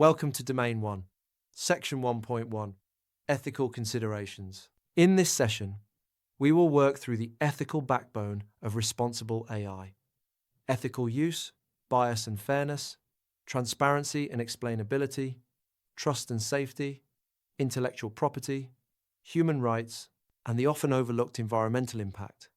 Welcome to Domain 1, Section 1.1, Ethical Considerations. In this session, we will work through the ethical backbone of responsible AI. Ethical use, bias and fairness, transparency and explainability, trust and safety, intellectual property, human rights, and the often overlooked environmental impact.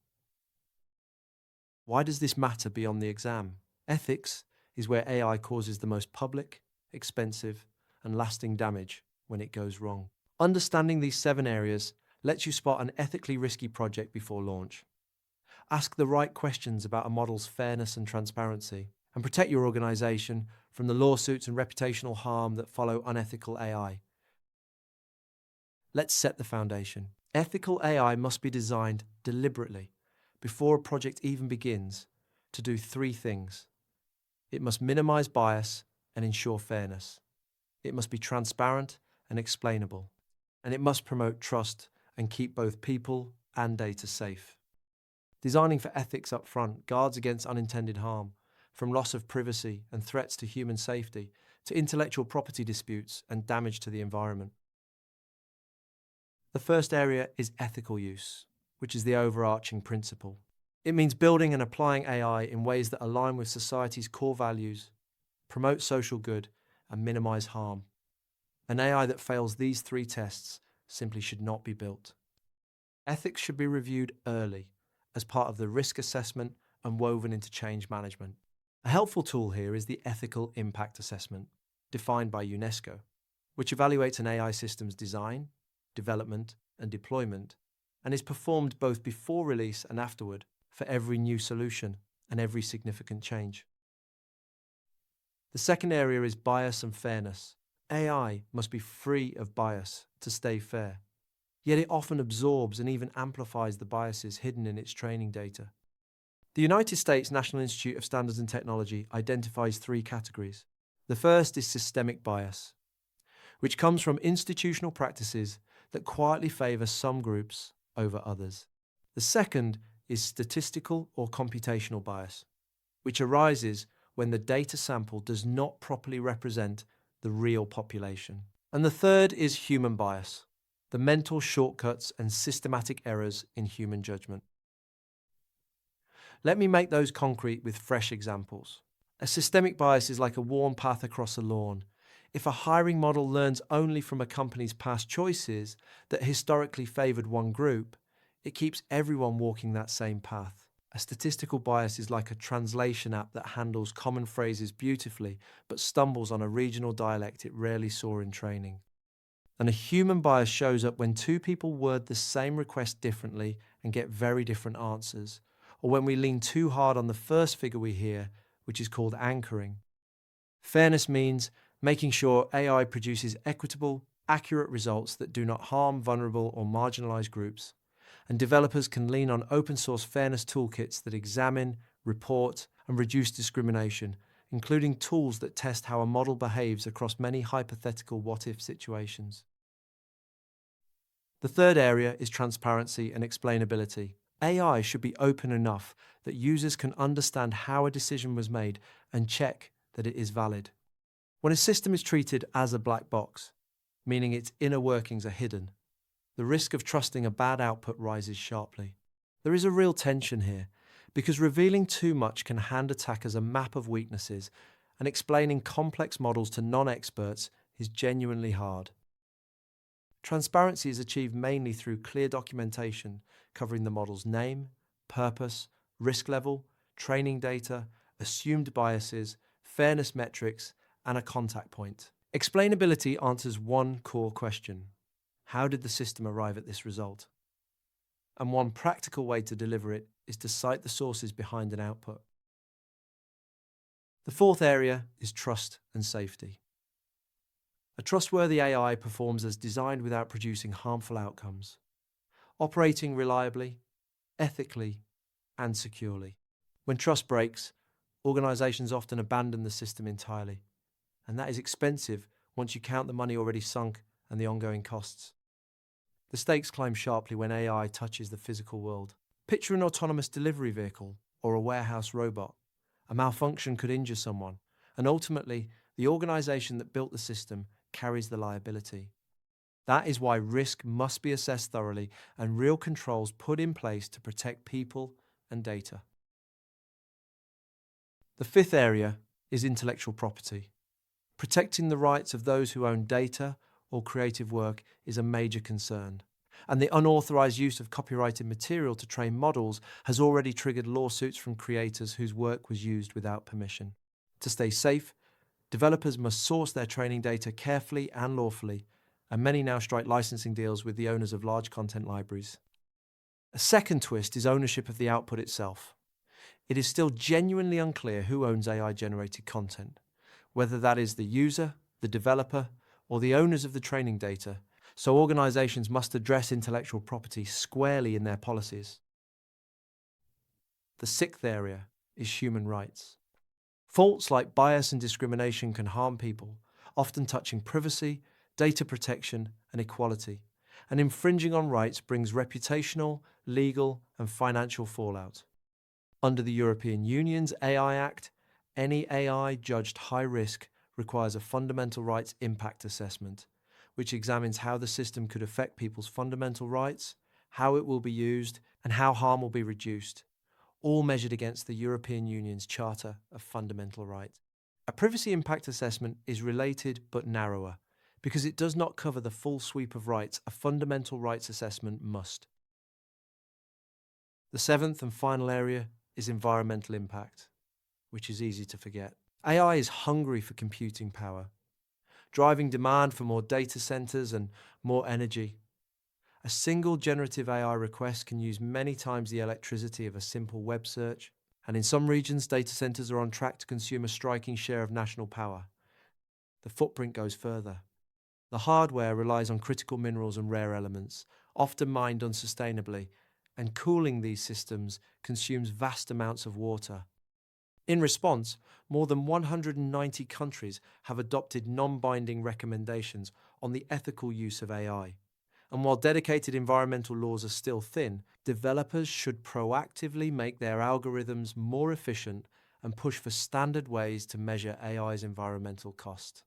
Why does this matter beyond the exam? Ethics is where AI causes the most public, expensive, and lasting damage when it goes wrong. Understanding these 7 areas lets you spot an ethically risky project before launch. Ask the right questions about a model's fairness and transparency, and protect your organization from the lawsuits and reputational harm that follow unethical AI. Let's set the foundation. Ethical AI must be designed deliberately before a project even begins to do 3 things. It must minimize bias and ensure fairness. It must be transparent and explainable. And it must promote trust and keep both people and data safe. Designing for ethics up front guards against unintended harm, from loss of privacy and threats to human safety, to intellectual property disputes and damage to the environment. The first area is ethical use, which is the overarching principle. It means building and applying AI in ways that align with society's core values, promote social good, and minimize harm. An AI that fails these 3 tests simply should not be built. Ethics should be reviewed early as part of the risk assessment and woven into change management. A helpful tool here is the Ethical Impact Assessment, defined by UNESCO, which evaluates an AI system's design, development, and deployment, and is performed both before release and afterward for every new solution and every significant change. The second area is bias and fairness. AI must be free of bias to stay fair, yet it often absorbs and even amplifies the biases hidden in its training data. The United States National Institute of Standards and Technology identifies 3 categories. The first is systemic bias, which comes from institutional practices that quietly favor some groups over others. The second is statistical or computational bias, which arises when the data sample does not properly represent the real population. And the third is human bias, the mental shortcuts and systematic errors in human judgment. Let me make those concrete with fresh examples. A systemic bias is like a worn path across a lawn. If a hiring model learns only from a company's past choices that historically favored one group, it keeps everyone walking that same path. A statistical bias is like a translation app that handles common phrases beautifully but stumbles on a regional dialect it rarely saw in training. And a human bias shows up when 2 people word the same request differently and get very different answers, or when we lean too hard on the first figure we hear, which is called anchoring. Fairness means making sure AI produces equitable, accurate results that do not harm vulnerable or marginalized groups, and developers can lean on open-source fairness toolkits that examine, report, and reduce discrimination, including tools that test how a model behaves across many hypothetical what-if situations. The third area is transparency and explainability. AI should be open enough that users can understand how a decision was made and check that it is valid. When a system is treated as a black box, meaning its inner workings are hidden, the risk of trusting a bad output rises sharply. There is a real tension here, because revealing too much can hand attackers a map of weaknesses, and explaining complex models to non-experts is genuinely hard. Transparency is achieved mainly through clear documentation covering the model's name, purpose, risk level, training data, assumed biases, fairness metrics, and a contact point. Explainability answers one core question: how did the system arrive at this result? And one practical way to deliver it is to cite the sources behind an output. The fourth area is trust and safety. A trustworthy AI performs as designed without producing harmful outcomes, operating reliably, ethically, and securely. When trust breaks, organizations often abandon the system entirely, and that is expensive once you count the money already sunk and the ongoing costs. The stakes climb sharply when AI touches the physical world. Picture an autonomous delivery vehicle or a warehouse robot. A malfunction could injure someone, and ultimately, the organization that built the system carries the liability. That is why risk must be assessed thoroughly and real controls put in place to protect people and data. The fifth area is intellectual property. Protecting the rights of those who own data or creative work is a major concern, and the unauthorized use of copyrighted material to train models has already triggered lawsuits from creators whose work was used without permission. To stay safe, developers must source their training data carefully and lawfully, and many now strike licensing deals with the owners of large content libraries. A second twist is ownership of the output itself. It is still genuinely unclear who owns AI-generated content, whether that is the user, the developer, or the owners of the training data, so organizations must address intellectual property squarely in their policies. The sixth area is human rights. Faults like bias and discrimination can harm people, often touching privacy, data protection, and equality, and infringing on rights brings reputational, legal, and financial fallout. Under the European Union's AI Act, any AI judged high risk requires a fundamental rights impact assessment, which examines how the system could affect people's fundamental rights, how it will be used, and how harm will be reduced, all measured against the European Union's Charter of Fundamental Rights. A privacy impact assessment is related but narrower, because it does not cover the full sweep of rights a fundamental rights assessment must. The seventh and final area is environmental impact, which is easy to forget. AI is hungry for computing power, driving demand for more data centers and more energy. A single generative AI request can use many times the electricity of a simple web search, and in some regions, data centers are on track to consume a striking share of national power. The footprint goes further. The hardware relies on critical minerals and rare elements, often mined unsustainably, and cooling these systems consumes vast amounts of water. In response, more than 190 countries have adopted non-binding recommendations on the ethical use of AI. And while dedicated environmental laws are still thin, developers should proactively make their algorithms more efficient and push for standard ways to measure AI's environmental cost.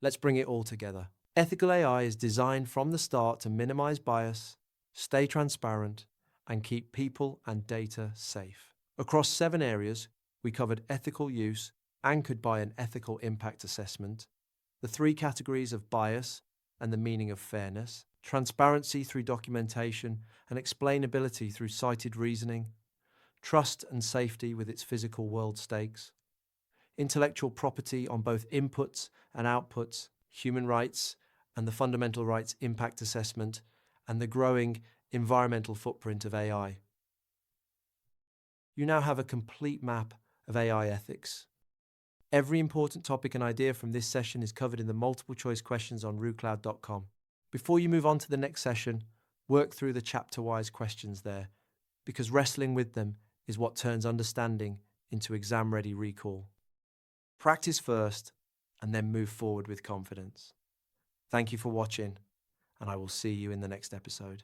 Let's bring it all together. Ethical AI is designed from the start to minimize bias, stay transparent, and keep people and data safe. Across 7 areas, we covered ethical use, anchored by an ethical impact assessment, the 3 categories of bias and the meaning of fairness, transparency through documentation, and explainability through cited reasoning, trust and safety with its physical world stakes, intellectual property on both inputs and outputs, human rights and the fundamental rights impact assessment, and the growing environmental footprint of AI. You now have a complete map of AI ethics. Every important topic and idea from this session is covered in the multiple choice questions on RooCloud.com. Before you move on to the next session, work through the chapter-wise questions there, because wrestling with them is what turns understanding into exam-ready recall. Practice first, and then move forward with confidence. Thank you for watching, and I will see you in the next episode.